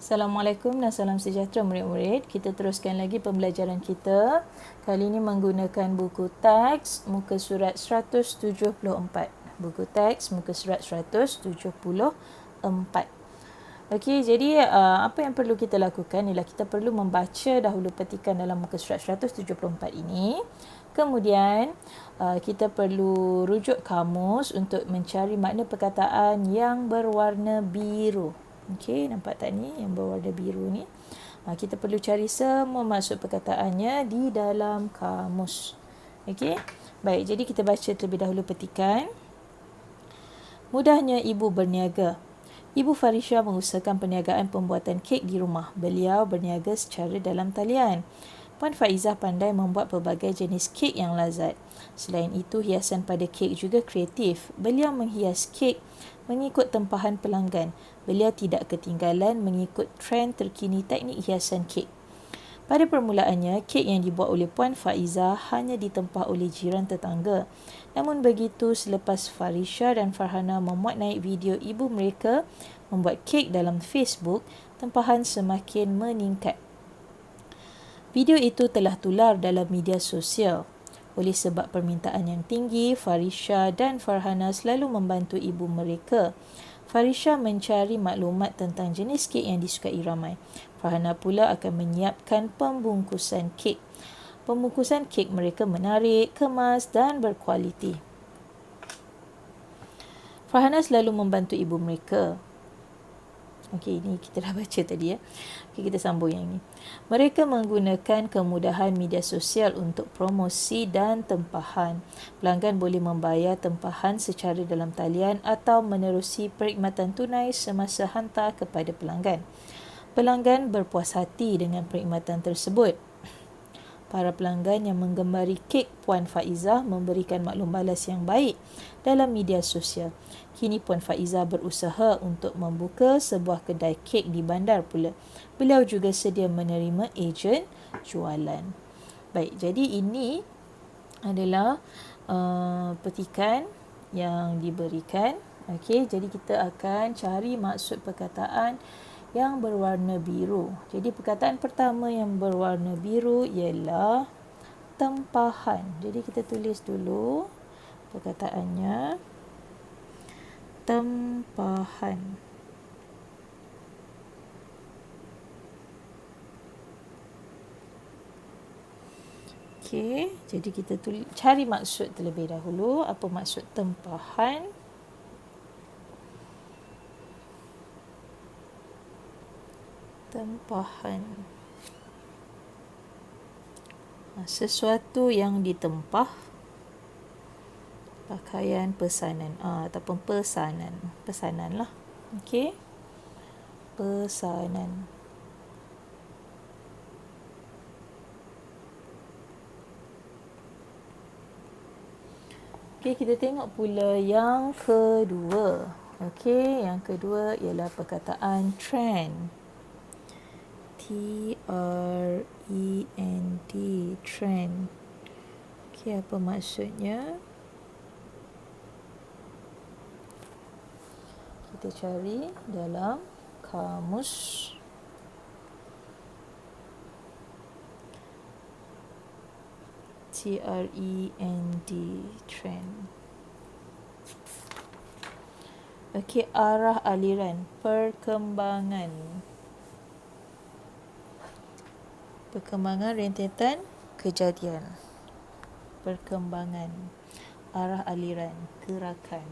Assalamualaikum dan salam sejahtera murid-murid. Kita teruskan lagi pembelajaran kita. Kali ini menggunakan buku teks muka surat 174. Buku teks muka surat 174. Okey, jadi apa yang perlu kita lakukan ialah kita perlu membaca dahulu petikan dalam muka surat 174 ini. Kemudian kita perlu rujuk kamus untuk mencari makna perkataan yang berwarna biru. Okey, nampak tak ni yang berwarna biru ni? Kita perlu cari semua maksud perkataannya di dalam kamus. Okey. Baik, jadi kita baca terlebih dahulu petikan. Mudahnya ibu berniaga. Ibu Farisha mengusahakan perniagaan pembuatan kek di rumah. Beliau berniaga secara dalam talian. Puan Faizah pandai membuat pelbagai jenis kek yang lazat. Selain itu, hiasan pada kek juga kreatif. Beliau menghias kek mengikut tempahan pelanggan. Beliau tidak ketinggalan mengikut trend terkini teknik hiasan kek. Pada permulaannya, kek yang dibuat oleh Puan Faizah hanya ditempah oleh jiran tetangga. Namun begitu, selepas Farisha dan Farhana memuat naik video ibu mereka membuat kek dalam Facebook, tempahan semakin meningkat. Video itu telah tular dalam media sosial. Oleh sebab permintaan yang tinggi, Farisha dan Farhana selalu membantu ibu mereka. Farisha mencari maklumat tentang jenis kek yang disukai ramai. Farhana pula akan menyiapkan pembungkusan kek. Pembungkusan kek mereka menarik, kemas dan berkualiti. Farhana selalu membantu ibu mereka. Okey, ini kita dah baca tadi ya. Okey, kita sambung yang ini. Mereka menggunakan kemudahan media sosial untuk promosi dan tempahan. Pelanggan boleh membayar tempahan secara dalam talian atau menerusi perkhidmatan tunai semasa hantar kepada pelanggan. Pelanggan berpuas hati dengan perkhidmatan tersebut. Para pelanggan yang menggembari kek Puan Faizah memberikan maklum balas yang baik dalam media sosial. Kini Puan Faizah berusaha untuk membuka sebuah kedai kek di bandar pula. Beliau juga sedia menerima ejen jualan. Baik, jadi ini adalah petikan yang diberikan. Okey, jadi kita akan cari maksud perkataan yang berwarna biru. Jadi perkataan pertama yang berwarna biru ialah tempahan. Jadi kita tulis dulu perkataannya. Tempahan. Okey, jadi kita cari maksud terlebih dahulu. Apa maksud tempahan? Tempahan. Sesuatu yang ditempah. Pakaian pesanan ataupun pesanan. Pesanan lah. Okey. Pesanan. Okey, kita tengok pula yang kedua. Okey, yang kedua ialah perkataan trend. T-R-E-N-D, trend. Okey, apa maksudnya? Kita cari dalam kamus. T-R-E-N-D, trend. Okey, arah aliran, perkembangan. Perkembangan rentetan kejadian. Perkembangan. Arah aliran, gerakan.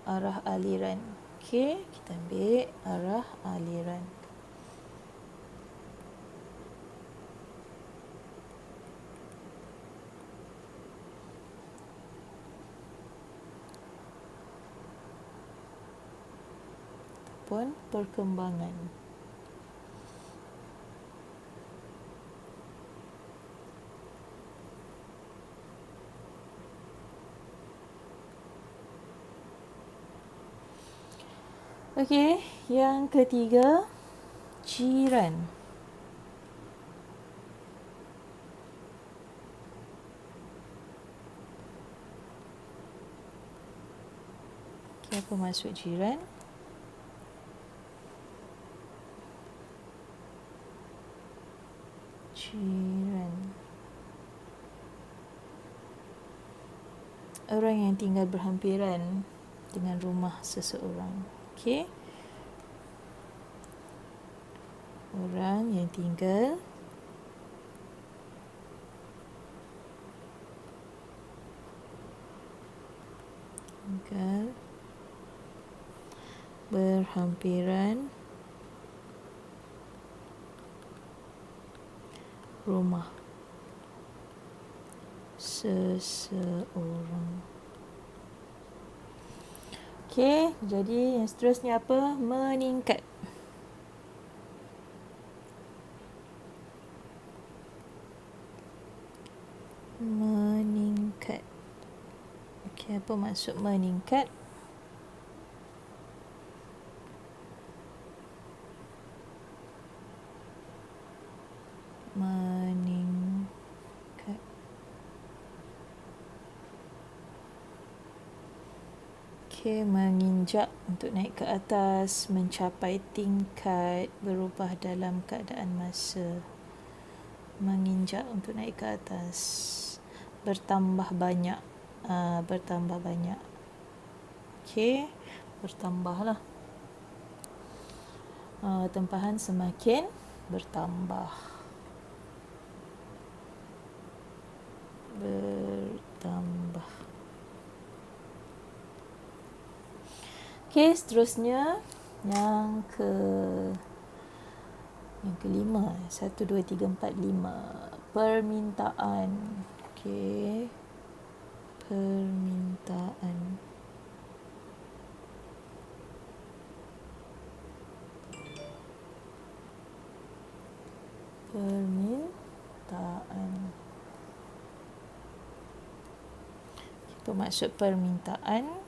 Arah aliran. Okey, kita ambil arah aliran. Ataupun perkembangan. Okey, yang ketiga, jiran. Apa maksud jiran? Jiran, orang yang tinggal berhampiran dengan rumah seseorang. Okey. Orang yang tinggal berhampiran rumah seseorang. Okey, jadi yang seterusnya apa? Meningkat. Meningkat. Okey, apa maksud meningkat? Meningkat. Okey, menginjak untuk naik ke atas, mencapai tingkat, berubah dalam keadaan masa. Menginjak untuk naik ke atas, bertambah banyak. Bertambah banyak. Okey, bertambahlah. Tempahan semakin bertambah. Bertambah. Okey, seterusnya yang kelima. 1, 2, 3, 4, 5. Permintaan. Okey. Permintaan. Permintaan. Apa maksud permintaan?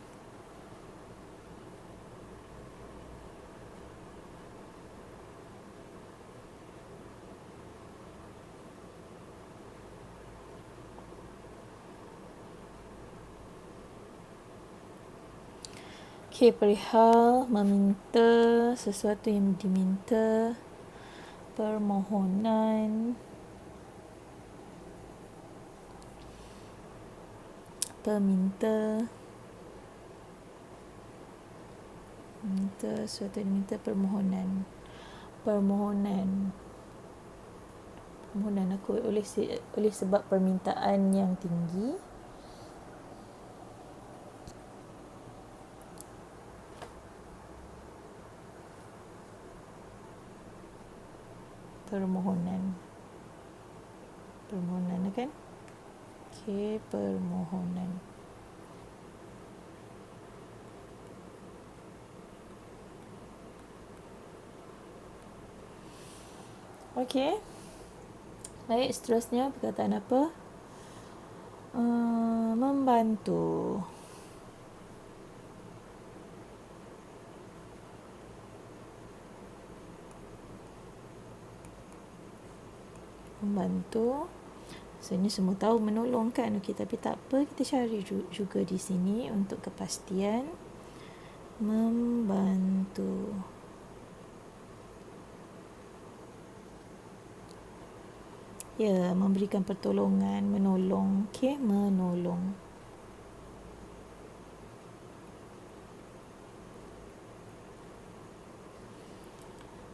Okey, perihal meminta sesuatu yang diminta, permohonan, peminta, minta sesuatu yang diminta, permohonan. Permohonan aku oleh sebab permintaan yang tinggi. Permohonan kan? Okey, permohonan. Okey. Baik, seterusnya perkataan apa? Membantu. Membantu. So, ini semua tahu menolong kan? Okey, tapi tak apa, kita cari juga di sini untuk kepastian. Membantu. Ya, memberikan pertolongan, menolong. Okey, menolong.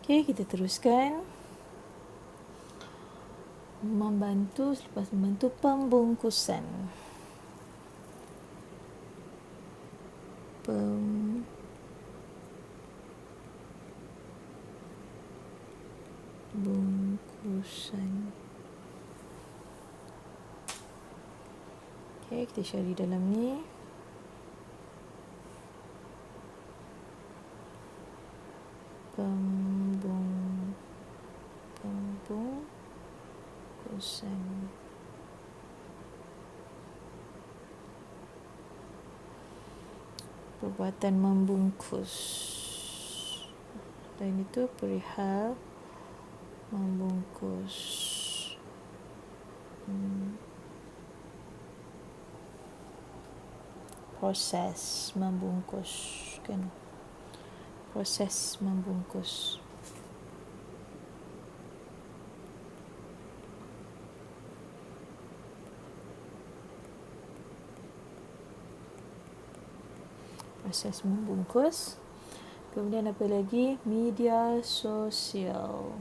Okey, kita teruskan. Membantu, selepas membantu, pembungkusan. Pembungkusan. Okey, kita cari dalam ni. Pembungkusan. Perbuatan membungkus. Dan itu perihal membungkus. proses membungkus kan, proses membungkus. Proses membungkus. Kemudian apa lagi? Media sosial.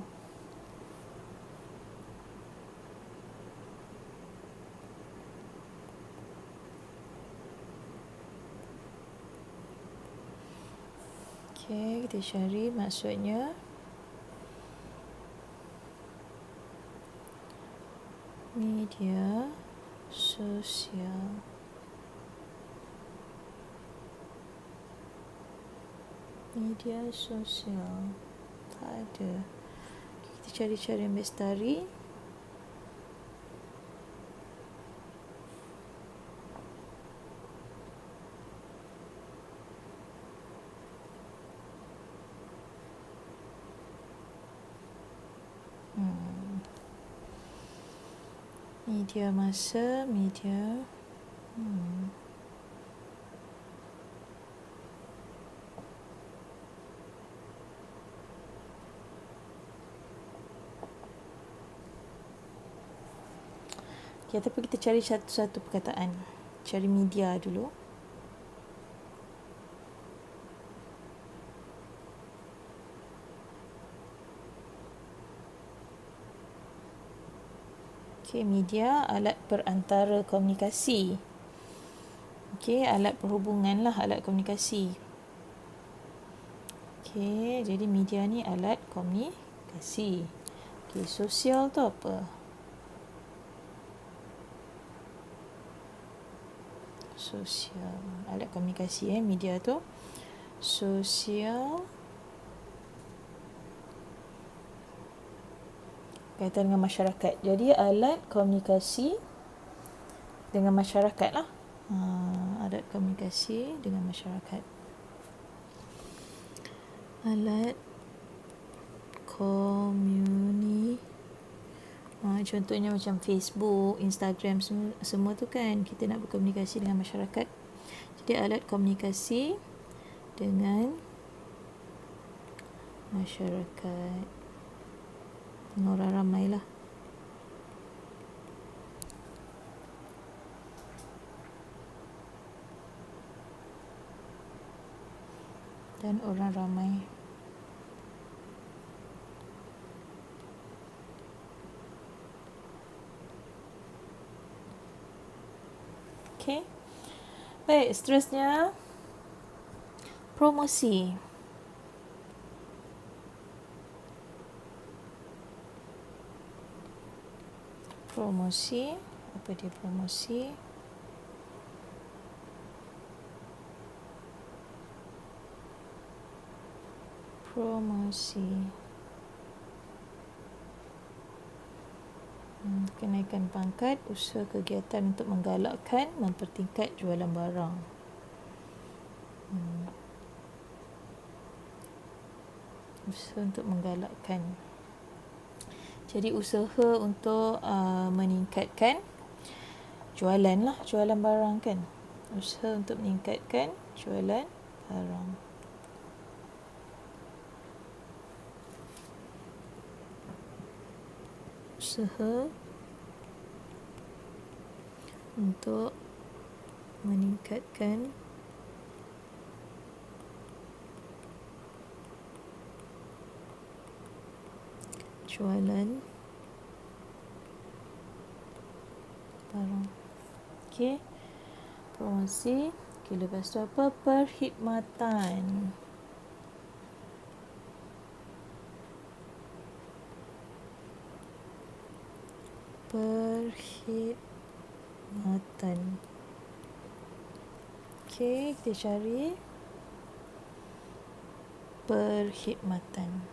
Okey, kita cari maksudnya. Media sosial. Media sosial. Tak ada. Kita cari-cari Ambil Setari. Media masa, media. Okay, tapi kita cari satu-satu perkataan. Cari media dulu. Okay, media, alat perantara komunikasi. Okay, alat perhubungan lah, alat komunikasi. Okay, jadi media ni alat komunikasi. Okay, sosial tu apa? Sosial, alat komunikasi media tu. Sosial. Kaitan dengan masyarakat. Jadi alat komunikasi dengan masyarakat lah. Alat komunikasi dengan masyarakat. Alat komunikasi. Contohnya macam Facebook, Instagram, semua tu kan kita nak berkomunikasi dengan masyarakat. Jadi alat komunikasi dengan masyarakat. Dengan orang ramai lah. Dan orang ramai. Okay. Baik, seterusnya promosi. Promosi, apa dia promosi? Promosi. Kenaikan pangkat, usaha kegiatan untuk menggalakkan, mempertingkat jualan barang. Usaha untuk menggalakkan. Jadi usaha untuk meningkatkan jualan lah, jualan barang kan. Usaha untuk meningkatkan jualan barang. Usaha untuk meningkatkan jualan barang. Okey. Promosi. Okey, lepas tu apa? Perkhidmatan. Perkhidmatan. Okey, kita cari perkhidmatan.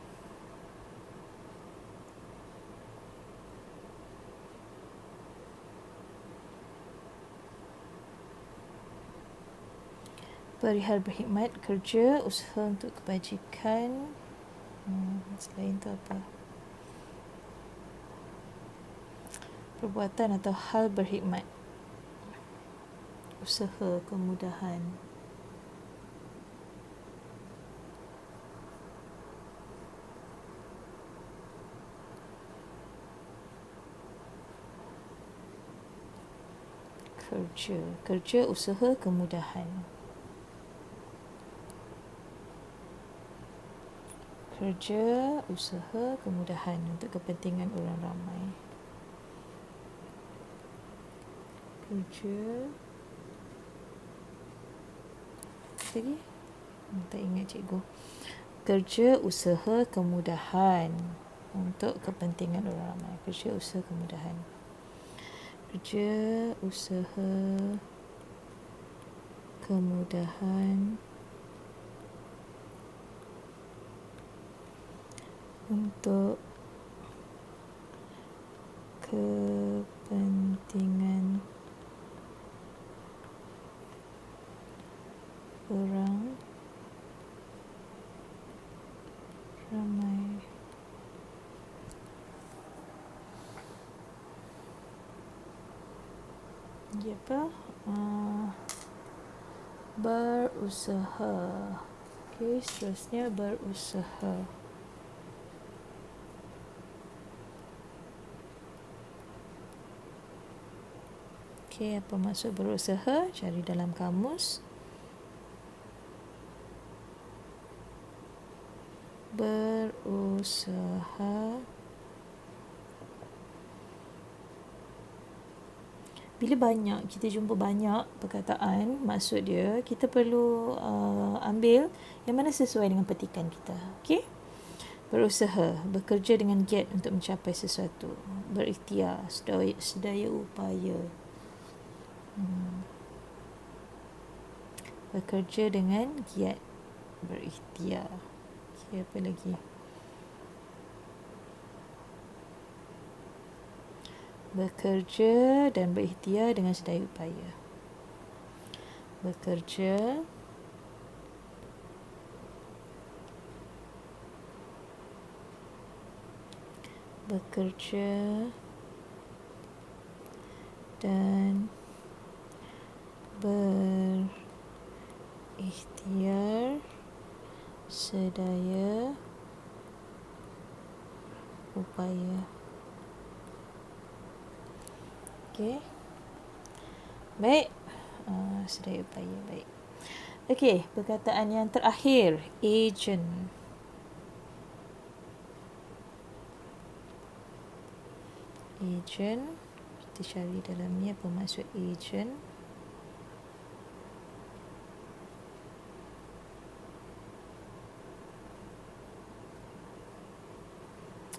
Perihal berkhidmat, kerja, usaha untuk kebajikan. Selain tu apa? Perbuatan atau hal berkhidmat. berusaha kemudahan. Kerja, usaha, kemudahan. Kerja, usaha, kemudahan untuk kepentingan orang ramai. Kerja. Lagi? Tak ingat cikgu. Kerja, usaha, kemudahan untuk kepentingan orang ramai. Kerja, usaha, kemudahan. Kerja, usaha, kemudahan untuk kepentingan orang ramai. Dia apa? Berusaha. Okey, seterusnya berusaha. Okey, apa maksud berusaha? Cari dalam kamus. Berusaha. Bila kita jumpa banyak perkataan, maksud dia, kita perlu ambil yang mana sesuai dengan petikan kita. Okey? Berusaha, bekerja dengan giat untuk mencapai sesuatu. Berikhtiar, sedaya upaya. Bekerja dengan giat, berikhtiar. Okey, apa lagi? Bekerja dan berikhtiar dengan sedaya upaya. Bekerja dan berikhtiar sedaya upaya. Okey. Baik. Sedaya upaya. Baik. Okey, perkataan yang terakhir, agent. Agent. Kita cari dalam ni apa maksud agent.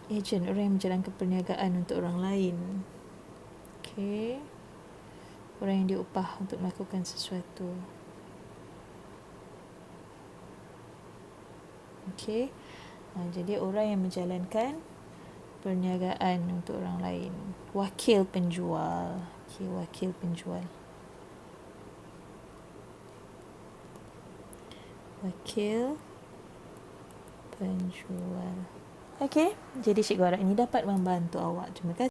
Agent, orang yang menjalankan perniagaan untuk orang lain. Okey. Orang yang diupah untuk melakukan sesuatu. Okey. Jadi orang yang menjalankan perniagaan untuk orang lain. Wakil penjual. Okey, wakil penjual. Wakil penjual. Okey, jadi cikgu harap ini dapat membantu awak. Terima kasih.